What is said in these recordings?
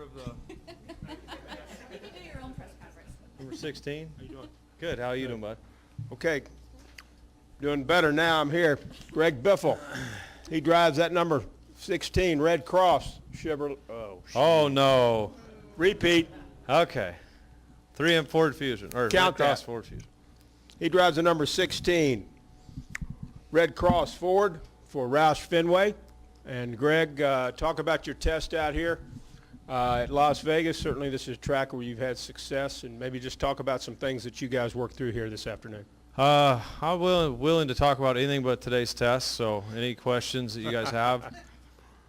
member of the You can do your own press conference. number 16. How you doing? Good. How are you doing, bud? Okay. Doing better now. I'm here. Greg Biffle. He drives that number 16 Red Cross Chevrolet. Oh no. Repeat. Okay. 3M Ford Fusion or Count Red Cross that. Ford Fusion. He drives the number 16 Red Cross Ford for Roush Fenway. And Greg, talk about your test out here at Las Vegas. Certainly this is a track where you've had success, and maybe just talk about some things that you guys worked through here this afternoon. I'm willing to talk about anything but today's test. So any questions that you guys have,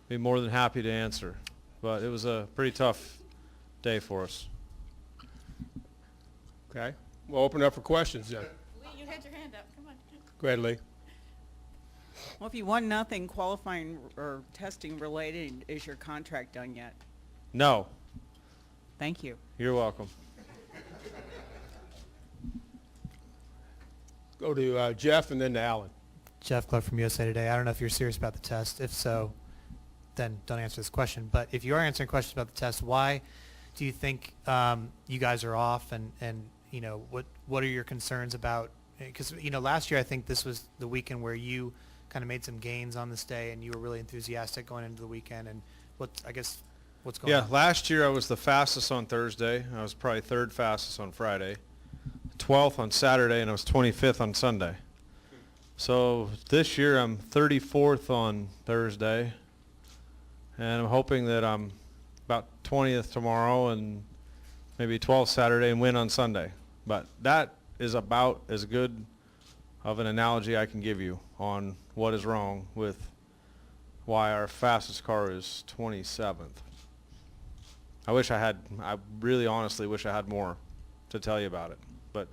be more than happy to answer. But it was a pretty tough day for us. Okay. We'll open up for questions then. Lee, you had your hand up. Come on. Go ahead, Lee. Well, if you won nothing qualifying or testing related, is your contract done yet? No. Thank you. You're welcome. Go to Jeff and then to Alan. Jeff Clark from USA Today. I don't know if you're serious about the test. If so, then don't answer this question. But if you are answering questions about the test, why do you think you guys are off? And you know, what are your concerns about? Because you know, last year I think this was the weekend where you kind of made some gains on this day, and you were really enthusiastic going into the weekend. And what's going on? Yeah, last year I was the fastest on Thursday. I was probably third fastest on Friday, 12th on Saturday, and I was 25th on Sunday. So this year I'm 34th on Thursday, and I'm hoping that I'm about 20th tomorrow and maybe 12th Saturday and win on Sunday. But that is about as good of an analogy I can give you on what is wrong with why our fastest car is 27th. I really honestly wish I had more to tell you about it, but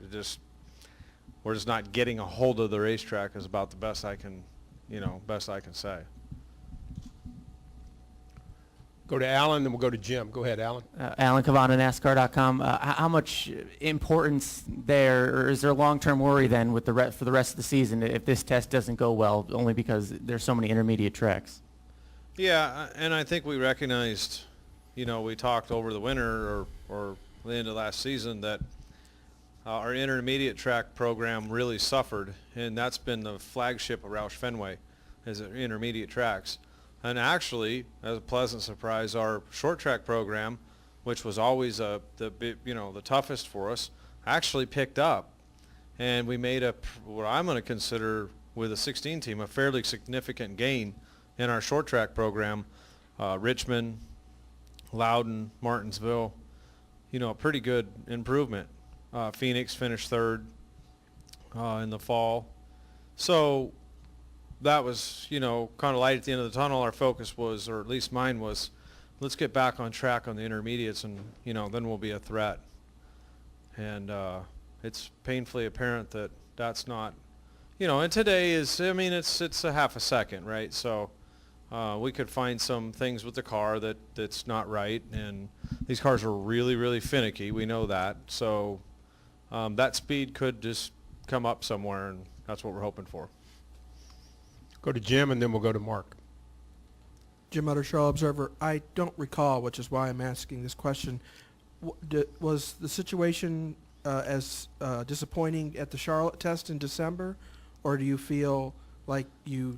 we're just not getting a hold of the racetrack is about the best I can say. Go to Alan, then we'll go to Jim. Go ahead, Alan. Alan Cavana, NASCAR.com. How much importance there, or is there a long-term worry then with for the rest of the season if this test doesn't go well, only because there's so many intermediate tracks? Yeah, and I think we recognized, we talked over the winter or the end of last season that our intermediate track program really suffered, and that's been the flagship of Roush Fenway, is intermediate tracks. And actually, as a pleasant surprise, our short track program, which was always the toughest for us, actually picked up, and we made what I'm going to consider with a 16 team a fairly significant gain in our short track program. Richmond, Loudon, Martinsville, a pretty good improvement. Phoenix finished third in the fall, so that was, kind of light at the end of the tunnel. Our focus was, or at least mine was, let's get back on track on the intermediates, and then we'll be a threat. And it's painfully apparent that that's not, and today is, it's a half a second, right? So we could find some things with the car that's not right, and these cars are really, really finicky. We know that. So that speed could just come up somewhere, and that's what we're hoping for. Go to Jim, and then we'll go to Mark. Jim Uttershaw, Observer. I don't recall, which is why I'm asking this question. Was the situation as disappointing at the Charlotte test in December, or do you feel like you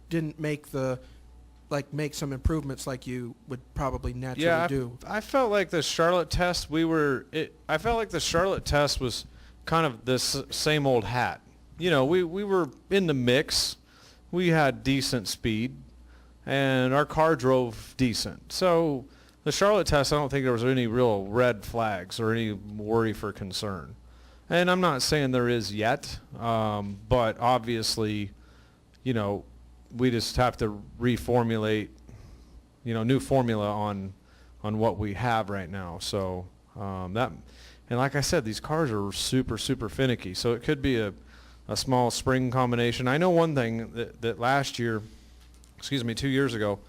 didn't make some improvements like you would probably naturally do? I felt like the Charlotte test I felt like the Charlotte test was kind of this same old hat. We were in the mix. We had decent speed, and our car drove decent. So the Charlotte test, I don't think there was any real red flags or any worry for concern. And I'm not saying there is yet, but obviously, we just have to reformulate, new formula on what we have right now. So and like I said, these cars are super, super finicky. So it could be a small spring combination. I know one thing that last year, 2 years ago,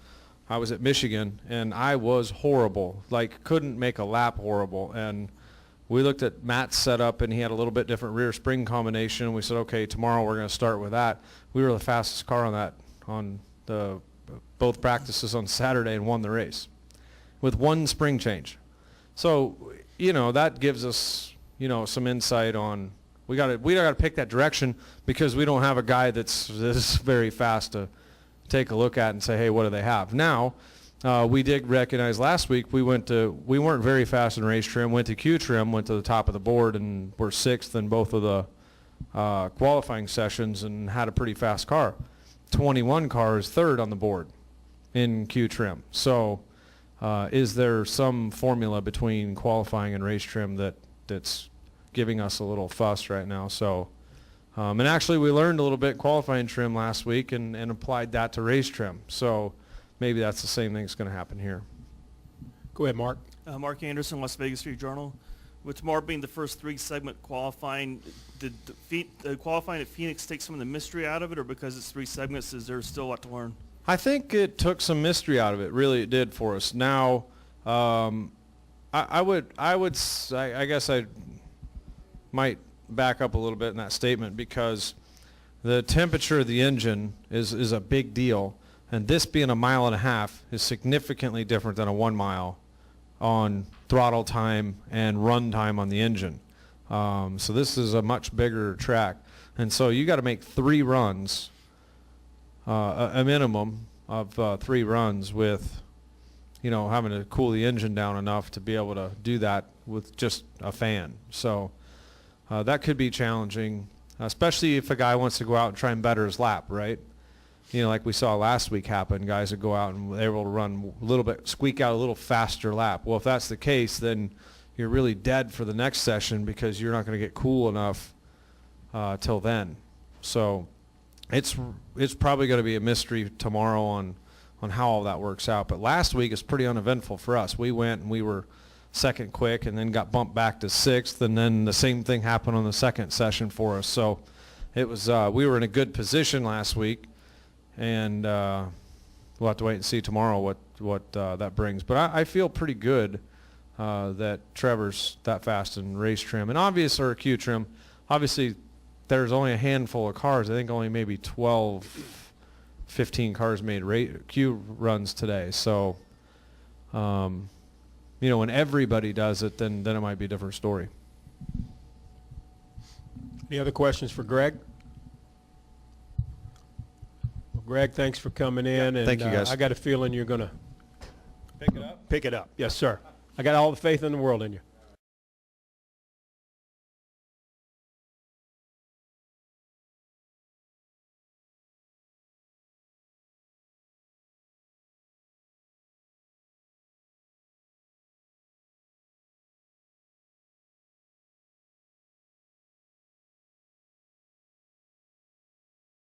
I was at Michigan, and I was horrible, couldn't make a lap horrible. And we looked at Matt's setup, and he had a little bit different rear spring combination. We said, okay, tomorrow we're going to start with that. We were the fastest car on both practices on Saturday and won the race. with one spring change. So, you know, that gives us, you know, some insight on, we got to pick that direction, because we don't have a guy that's very fast to take a look at and say, hey, what do they have? Now, we did recognize last week we weren't very fast in race trim, went to Q trim, went to the top of the board, and were 6th in both of the qualifying sessions and had a pretty fast car. 21 car is 3rd on the board in Q trim. So is there some formula between qualifying and race trim that's giving us a little fuss right now? So and actually we learned a little bit qualifying trim last week and applied that to race trim. So maybe that's the same thing that's going to happen here. Go ahead, Mark. Mark Anderson, Las Vegas Street Journal. With tomorrow being the first 3-segment qualifying, did the qualifying at Phoenix take some of the mystery out of it, or because it's 3 segments, is there still a lot to learn? I think it took some mystery out of it. Really, it did for us. Now, I guess I might back up a little bit in that statement, because the temperature of the engine is a big deal, and this being 1.5 miles is significantly different than a 1 mile on throttle time and run time on the engine. So this is a much bigger track, and so you got to make 3 runs, a minimum of 3 runs, with, you know, having to cool the engine down enough to be able to do that with just a fan. So that could be challenging, especially if a guy wants to go out and try and better his lap, right? You know, like we saw last week happen, guys would go out and they're able to run a little bit, squeak out a little faster lap. Well, if that's the case, then you're really dead for the next session, because you're not going to get cool enough till then. So it's probably going to be a mystery tomorrow on how all that works out. But last week is pretty uneventful for us. We went and we were 2nd quick, and then got bumped back to 6th, and then the same thing happened on the 2nd session for us. So it was we were in a good position last week, and we'll have to wait and see tomorrow what that brings. But I feel pretty good that Trevor's that fast in race trim, and obviously, or Q trim. Obviously, there's only a handful of cars. I think only maybe 12, 15 cars made Q runs today. So, you know, when everybody does it, then it might be a different story. Any other questions for Greg? Well, Greg, thanks for coming in. And, thank you, guys. I got a feeling you're going to pick it up. Yes, sir. I got all the faith in the world in you.